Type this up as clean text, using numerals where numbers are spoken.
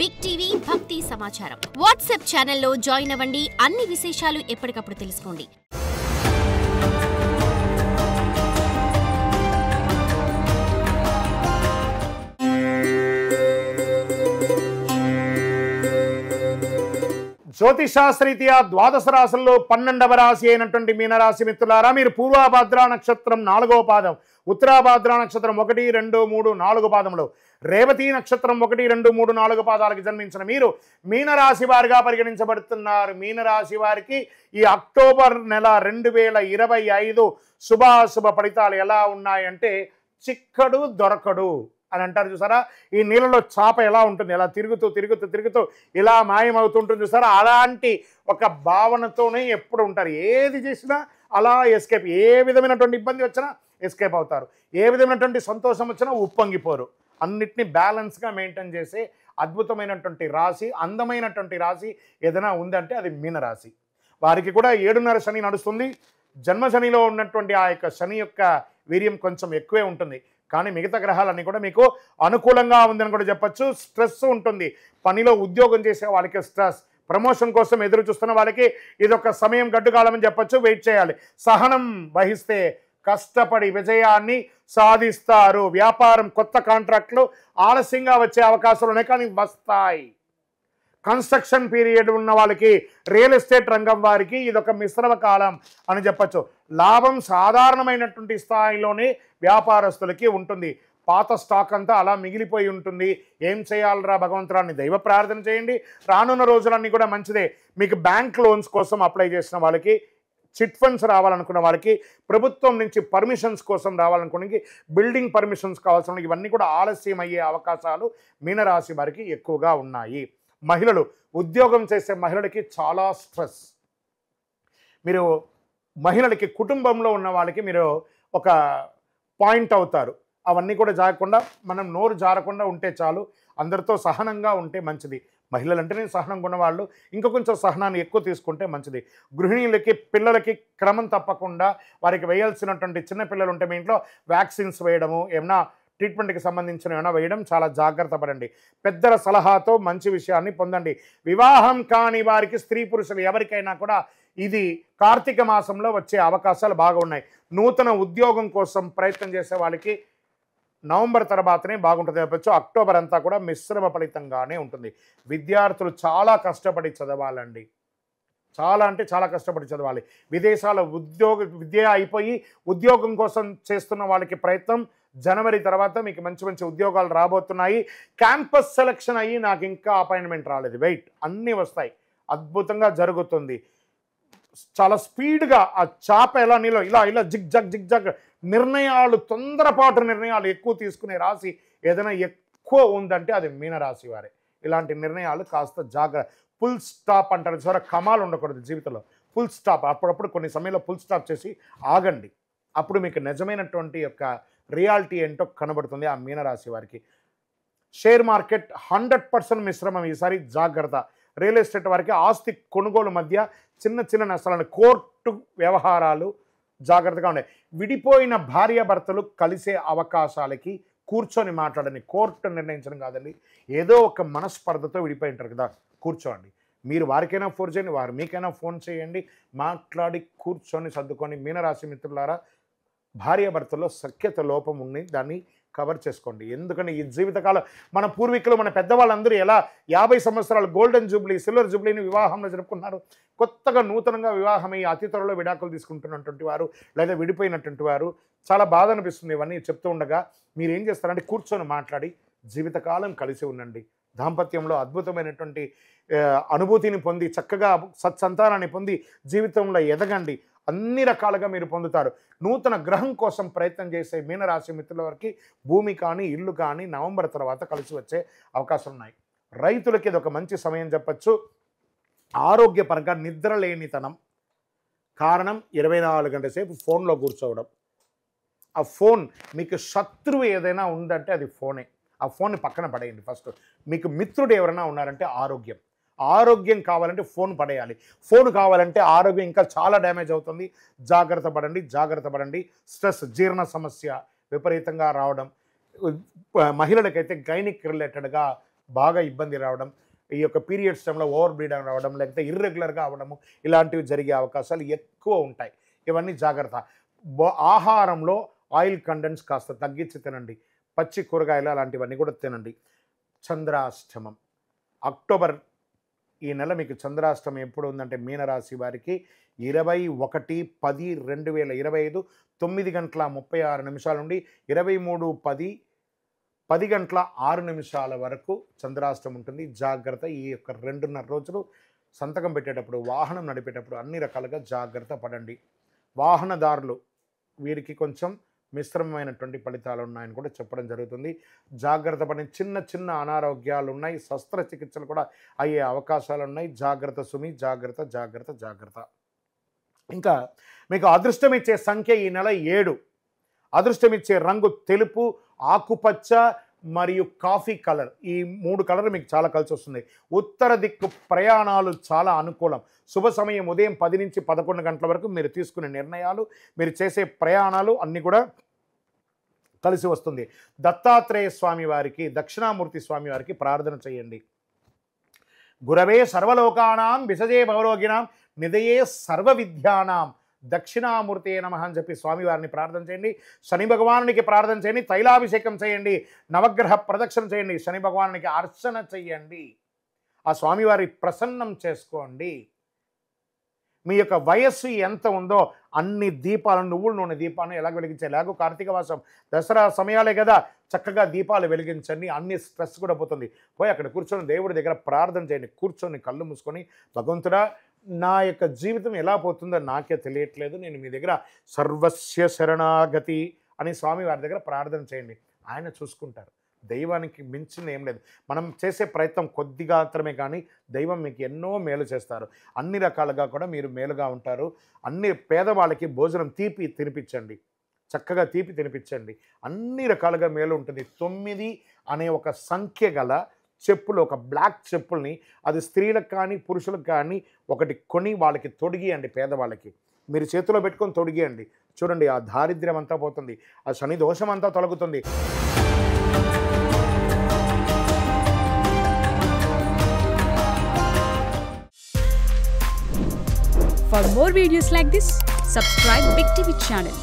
Big TV భక్తి సమాచారం WhatsApp ఛానల్లో జాయిన్ అవ్వండి. అన్ని విశేషాలు ఎప్పటికప్పుడు తెలుసుకోండి. జ్యోతిషాస్త్రీత్యా ద్వాదశ రాశుల్లో 12వ రాశి అయినటువంటి మీనరాశి మిత్రులారా, మీరు పూర్వాభాద్ర నక్షత్రం 4వ పాదం, ఉత్తరాభాద్ర నక్షత్రం 1, 2, 3, 4 పాదములు, రేవతి నక్షత్రం 1, 2, 3, 4 పాదాలకు జన్మించిన మీరు మీనరాశి వారిగా పరిగణించబడుతున్నారు. మీనరాశి వారికి ఈ అక్టోబర్ నెల 2025 శుభాశుభ ఫలితాలు ఎలా ఉన్నాయంటే, చిక్కడు దొరకడు అని అంటారు చూసారా. ఈ నీళ్ళలో చేప ఎలా ఉంటుంది, ఎలా తిరుగుతూ తిరుగుతూ తిరుగుతూ ఇలా మాయమవుతుంటుంది చూసారా. అలాంటి ఒక భావనతోనే ఎప్పుడు ఉంటారు. ఏది చేసినా అలా ఎస్కేప్, ఏ విధమైనటువంటి ఇబ్బంది వచ్చినా ఎస్కేప్ అవుతారు, ఏ విధమైనటువంటి సంతోషం వచ్చినా ఉప్పొంగిపోరు. అన్నిటినీ బ్యాలెన్స్గా మెయింటైన్ చేసే అద్భుతమైనటువంటి రాశి, అందమైనటువంటి రాశి ఏదైనా ఉందంటే అది మీనరాశి. వారికి కూడా 7.5 శని నడుస్తుంది. జన్మ శనిలో ఉన్నటువంటి ఆ యొక్క శని యొక్క వీర్యం కొంచెం ఎక్కువే ఉంటుంది, కానీ మిగతా గ్రహాలన్నీ కూడా మీకు అనుకూలంగా ఉందని కూడా చెప్పచ్చు. స్ట్రెస్ ఉంటుంది, పనిలో ఉద్యోగం చేసే వాళ్ళకి స్ట్రెస్, ప్రమోషన్ కోసం ఎదురు చూస్తున్న వాళ్ళకి ఇదొక సమయం గడ్డుకాలం అని చెప్పచ్చు. వెయిట్ చేయాలి, సహనం వహిస్తే కష్టపడి విజయాన్ని సాధిస్తారు. వ్యాపారం, కొత్త కాంట్రాక్ట్లు ఆలస్యంగా వచ్చే అవకాశాలు ఉన్నాయి, కానీ వస్తాయి. కన్స్ట్రక్షన్ పీరియడ్ ఉన్న వాళ్ళకి, రియల్ ఎస్టేట్ రంగం వారికి ఇదొక మిశ్రమ కాలం అని చెప్పచ్చు. లాభం సాధారణమైనటువంటి స్థాయిలోనే వ్యాపారస్తులకి ఉంటుంది. పాత స్టాక్ అంతా అలా మిగిలిపోయి ఉంటుంది. ఏం చేయాలరా భగవంతురాన్ని దైవ ప్రార్థన చేయండి. రానున్న రోజులన్నీ కూడా మంచిదే. మీకు బ్యాంక్ లోన్స్ కోసం అప్లై చేసిన వాళ్ళకి, చిట్ ఫండ్స్ రావాలనుకున్న వాళ్ళకి, ప్రభుత్వం నుంచి పర్మిషన్స్ కోసం రావాలనుకునే బిల్డింగ్ పర్మిషన్స్ కావాల్సిన ఇవన్నీ కూడా ఆలస్యం అయ్యే అవకాశాలు మీనరాశి వారికి ఎక్కువగా ఉన్నాయి. మహిళలు, ఉద్యోగం చేసే మహిళలకి చాలా స్ట్రెస్. మీరు మహిళలకి, కుటుంబంలో ఉన్న వాళ్ళకి మీరు ఒక పాయింట్ అవుతారు. అవన్నీ కూడా జారకుండా, మనం నోరు జారకుండా ఉంటే చాలు. అందరితో సహనంగా ఉంటే మంచిది. మహిళలు అంటేనే సహనంగా ఉన్నవాళ్ళు, ఇంకా కొంచెం సహనాన్ని ఎక్కువ తీసుకుంటే మంచిది. గృహిణీలకి, పిల్లలకి క్రమం తప్పకుండా వారికి వేయాల్సినటువంటి చిన్న పిల్లలు ఉంటే మీ ఇంట్లో వ్యాక్సిన్స్ వేయడము, ఏమైనా ట్రీట్మెంట్కి సంబంధించిన ఏమైనా వేయడం చాలా జాగ్రత్త పడండి. పెద్దల సలహాతో మంచి విషయాన్ని పొందండి. వివాహం కాని వారికి, స్త్రీ పురుషులు ఎవరికైనా కూడా ఇది కార్తీక మాసంలో వచ్చే అవకాశాలు బాగా ఉన్నాయి. నూతన ఉద్యోగం కోసం ప్రయత్నం చేసే వాళ్ళకి నవంబర్ తర్వాతనే బాగుంటుంది చెప్పచ్చు. అక్టోబర్ అంతా కూడా మిశ్రమ ఫలితంగానే ఉంటుంది. విద్యార్థులు చాలా కష్టపడి చదవాలండి, చాలా అంటే చాలా కష్టపడి చదవాలి. విదేశాల విద్య అయిపోయి ఉద్యోగం కోసం చేస్తున్న వాళ్ళకి ప్రయత్నం, జనవరి తర్వాత మీకు మంచి మంచి ఉద్యోగాలు రాబోతున్నాయి. క్యాంపస్ సెలక్షన్ అయ్యి నాకు ఇంకా అపాయింట్మెంట్ రాలేదు, వెయిట్, అన్నీ వస్తాయి. అద్భుతంగా జరుగుతుంది. చాలా స్పీడ్గా ఆ చాప ఎలా నీలో ఇలా ఇలా జిగ్ జగ్ జిగ్ జగ్ నిర్ణయాలు, తొందరపాటు నిర్ణయాలు ఎక్కువ తీసుకునే రాశి ఏదైనా ఎక్కువ ఉందంటే అది మీనరాశి వారే. ఇలాంటి నిర్ణయాలు కాస్త జాగ్రత్త. ఫుల్ స్టాప్ అంటారు చూసారా, కమాలు ఉండకూడదు జీవితంలో. ఫుల్ స్టాప్, అప్పుడప్పుడు కొన్ని సమయంలో ఫుల్ స్టాప్ చేసి ఆగండి. అప్పుడు మీకు నిజమైనటువంటి యొక్క రియాలిటీ ఏంటో కనబడుతుంది ఆ మీనరాశి వారికి. షేర్ మార్కెట్ 100% మిశ్రమం ఈసారి, జాగ్రత్త. రియల్ ఎస్టేట్ వారికి ఆస్తి కొనుగోలు మధ్య చిన్న చిన్న నష్టాలను, కోర్టు వ్యవహారాలు జాగ్రత్తగా ఉన్నాయి. విడిపోయిన భార్యాభర్తలు కలిసే అవకాశాలకి కూర్చొని మాట్లాడండి. కోర్టు నిర్ణయించడం కాదండి, ఏదో ఒక మనస్పర్ధతో విడిపోయి ఉంటారు కదా, కూర్చోండి. మీరు వారికైనా ఫోన్ చేయండి, వారు మీకైనా ఫోన్ చేయండి, మాట్లాడి కూర్చొని సర్దుకొని. మీనరాశి మిత్రులారా, భార్యాభర్తల్లో సఖ్యత లోపం ఉంది, దాన్ని కవర్ చేసుకోండి. ఎందుకంటే ఈ జీవితకాలం మన పూర్వీకులు, మన పెద్దవాళ్ళందరూ ఎలా 50 సంవత్సరాలు గోల్డెన్ జూబ్లీ, సిల్వర్ జూబ్లీని వివాహంలో జరుపుకున్నారు. కొత్తగా నూతనంగా వివాహమై అతి త్వరలో విడాకులు తీసుకుంటున్నటువంటి వారు, లేదా విడిపోయినటువంటి వారు, చాలా బాధ అనిపిస్తుంది ఇవన్నీ చెప్తూ ఉండగా. మీరు ఏం చేస్తారంటే కూర్చొని మాట్లాడి జీవితకాలం కలిసి ఉండండి. దాంపత్యంలో అద్భుతమైనటువంటి అనుభూతిని పొంది, చక్కగా సత్సంతానాన్ని పొంది జీవితంలో ఎదగండి. అన్ని రకాలుగా మీరు పొందుతారు. నూతన గ్రహం కోసం ప్రయత్నం చేసే మీనరాశి మిత్రుల వారికి భూమి కానీ, ఇల్లు కానీ నవంబర్ తర్వాత కలిసి వచ్చే అవకాశాలు ఉన్నాయి. రైతులకి ఇది ఒక మంచి సమయం చెప్పచ్చు. ఆరోగ్యపరంగా నిద్రలేనితనం కారణం 24 గంటల సేపు ఫోన్లో కూర్చోవడం. ఆ ఫోన్ మీకు శత్రువు ఏదైనా ఉందంటే అది ఫోనే. ఆ ఫోన్ని పక్కన పడేయండి. ఫస్ట్ మీకు మిత్రుడు ఎవరైనా ఉన్నారంటే ఆరోగ్యం. ఆరోగ్యం కావాలంటే ఫోన్ పడేయాలి. ఫోన్ కావాలంటే ఆరోగ్యం ఇంకా చాలా డ్యామేజ్ అవుతుంది. జాగ్రత్త పడండి, జాగ్రత్త పడండి. స్ట్రెస్, జీర్ణ సమస్య విపరీతంగా రావడం, మహిళలకైతే గైనిక్ రిలేటెడ్గా బాగా ఇబ్బంది రావడం, ఈ యొక్క పీరియడ్స్ టైంలో ఓవర్ బ్లీడింగ్ రావడం, లేకపోతే ఇర్రెగ్యులర్గా అవ్వడము, ఇలాంటివి జరిగే అవకాశాలు ఎక్కువ ఉంటాయి. ఇవన్నీ జాగ్రత్త. ఆహారంలో ఆయిల్ కంటెంట్స్ కాస్త తగ్గించి తినండి. పచ్చి కూరగాయలు అలాంటివన్నీ కూడా తినండి. చంద్రాష్టమం అక్టోబర్ ఈ నెల మీకు చంద్రాష్టమం ఎప్పుడు ఉందంటే మీనరాశి వారికి 21/10/2025 9:36 నుండి 23:10 వరకు చంద్రాష్టమం ఉంటుంది. జాగ్రత్త. ఈ యొక్క 2.5 రోజులు సంతకం పెట్టేటప్పుడు, వాహనం నడిపేటప్పుడు అన్ని రకాలుగా జాగ్రత్త పడండి. వాహనదారులు వీరికి కొంచెం మిశ్రమమైనటువంటి ఫలితాలు ఉన్నాయని కూడా చెప్పడం జరుగుతుంది. జాగ్రత్త పడిన చిన్న చిన్న అనారోగ్యాలు ఉన్నాయి, శస్త్రచికిత్సలు కూడా అయ్యే అవకాశాలు ఉన్నాయి. జాగ్రత్త సుమి, జాగ్రత్త జాగ్రత్త జాగ్రత్త. ఇంకా మీకు అదృష్టం ఇచ్చే సంఖ్య ఈ నెల 7. అదృష్టం ఇచ్చే రంగు తెలుపు, ఆకుపచ్చ మరియు కాఫీ కలర్. ఈ 3 కలర్ మీకు చాలా కలిసి వస్తుంది. ఉత్తర దిక్కు ప్రయాణాలు చాలా అనుకూలం. శుభ సమయం ఉదయం 10 నుంచి 11 గంటల వరకు మీరు తీసుకునే నిర్ణయాలు, మీరు చేసే ప్రయాణాలు అన్నీ కూడా కలిసి వస్తుంది. దత్తాత్రేయ స్వామి వారికి, దక్షిణామూర్తి స్వామి వారికి ప్రార్థన చేయండి. గురవే సర్వలోకానాం విసజే భవరోగిణాం నిదయే సర్వ విద్యానాం దక్షిణామూర్తి నమః అని చెప్పి స్వామివారిని ప్రార్థన చేయండి. శని భగవానునికి ప్రార్థన చేయండి. తైలాభిషేకం చేయండి. నవగ్రహ ప్రదక్షిణ చేయండి. శని భగవానునికి అర్చన చేయండి. ఆ స్వామివారి ప్రసన్నం చేసుకోండి. మీ యొక్క వయస్సు ఎంత ఉందో అన్ని దీపాలను, నువ్వుల నూనె దీపాలను ఎలా వెలిగించాలి. ఎలాగో కార్తీక మాసం దసరా సమయాలే కదా, చక్కగా దీపాలు వెలిగించండి. అన్ని స్ట్రెస్ కూడా పోతుంది. పోయి అక్కడ కూర్చొని దేవుడి దగ్గర ప్రార్థన చేయండి. కూర్చొని కళ్ళు మూసుకొని, భగవంతుడా నా యొక్క జీవితం ఎలా పోతుందో నాకే తెలియట్లేదు, నేను మీ దగ్గర సర్వస్య శరణాగతి అని స్వామి వారి దగ్గర ప్రార్థన చేయండి. ఆయన చూసుకుంటారు. దైవానికి మించింది ఏం లేదు. మనం చేసే ప్రయత్నం కొద్దిగా మాత్రమే, కానీ దైవం మీకు ఎన్నో మేలు చేస్తారు. అన్ని రకాలుగా కూడా మీరు మేలుగా ఉంటారు. అన్ని పేదవాళ్ళకి భోజనం తీపి తినిపించండి. చక్కగా తీపి తినిపించండి. అన్ని రకాలుగా మేలు ఉంటుంది. 9 అనే ఒక సంఖ్య గల చెప్పులు, ఒక బ్లాక్ చెప్పుల్ని, అది స్త్రీలకు కానీ పురుషులకు కానీ ఒకటి కొని వాళ్ళకి తొడిగియండి. పేదవాళ్ళకి మీరు చేతిలో పెట్టుకొని తొడిగియండి. చూడండి, ఆ దారిద్ర్యం అంతా పోతుంది, ఆ శని దోషం అంతా తొలగుతుంది. For more videos like this, subscribe Big TV channel.